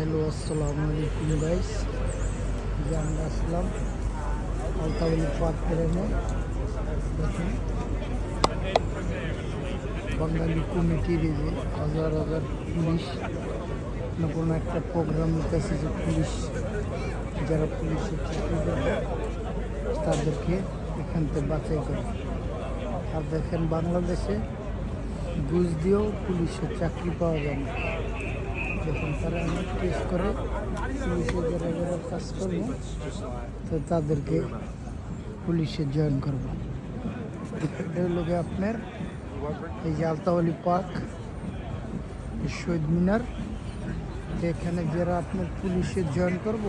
Hello, আসসালামু আলাইকুম guys. যে আমরা আসলাম আলতাবলি পার্ক গ্রামে। দেখুন বাঙালি কমিটির এই যে হাজার হাজার পুলিশ কোনো একটা প্রোগ্রামের কাছে যে পুলিশ যারা পুলিশের চাকরি করে তাদেরকে এখান থেকে বাছাই করে। আর দেখেন বাংলাদেশে ঘুষ দিয়েও পুলিশের চাকরি পাওয়া যায় না। যখন তারা অনেক টেস্ট করে পুলিশে যারা যারা কাজ করবো তো তাদেরকে পুলিশে জয়েন করবো। এটা হলো আপনার এই যে আলতাওয়ালি পার্ক, শহীদ মিনার। এখানে যারা আপনার পুলিশে জয়েন করব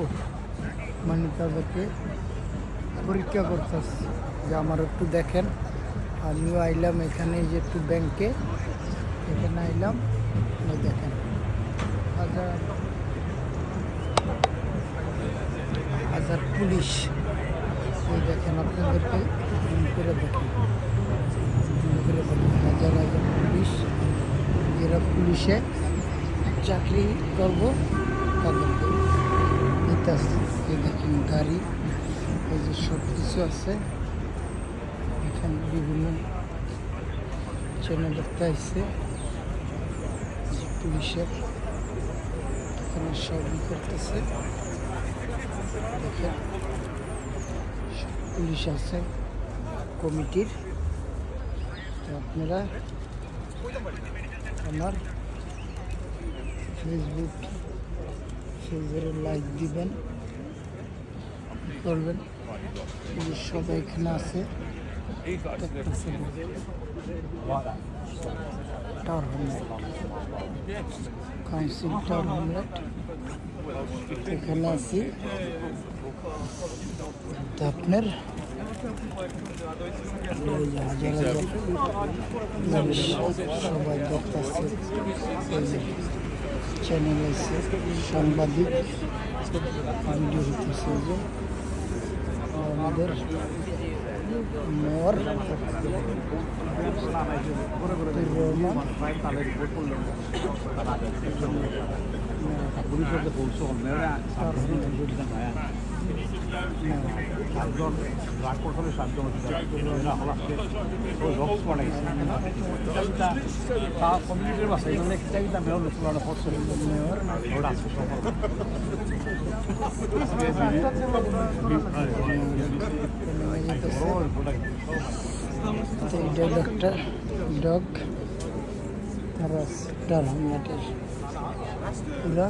মানে তাদেরকে পরীক্ষা করতেছে যে আমার একটু দেখেন। আমিও আইলাম এখানে যে একটু ব্যাংকে, এখানে আইলাম দেখেন হাজার হাজার পুলিশ। এই দেখেন আপনাদেরকে করে দেখেন হাজার হাজার পুলিশ যারা পুলিশে চাকরি করবো তাদেরকে দিতেছে। এই দেখেন গাড়ি, এই যে সব কিছু আছে এখানে বিভিন্ন চ্যানেল দেখতে আসছে পুলিশের এখানে সবই করতেছে। দেখেন পুলিশ আছে কমিটির। তো আপনারা আমার ফেসবুক পেজে লাইক দিবেন, করবেন। পুলিশ সবাই এখানে আছে। Tower Hamlet, council tower Hamlet এখানে আছি। আপনার হাজার হাজার সবাই দেখতেছে। চ্যানেল আছে, সাংবাদিক ভিডিও হইতেছে যে আমাদের মেয়র সাতজন রাগ করতে সাতজন কমিউনিটির বাসা এই জন্য একটা মেয়র লোকগুলো পড়ছে মেয়র আছে এইটা ডক্টর ডগ তারা ডাল হামলাটের পুরা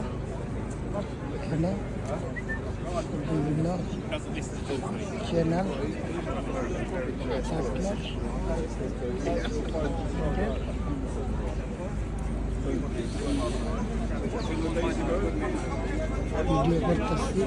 এখানে বিভিন্ন চ্যানেল আপনার ভিডিও করতেছি।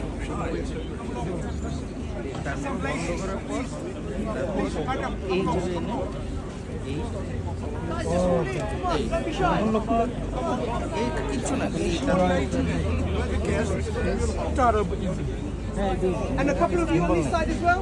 And a couple of you on this side as well?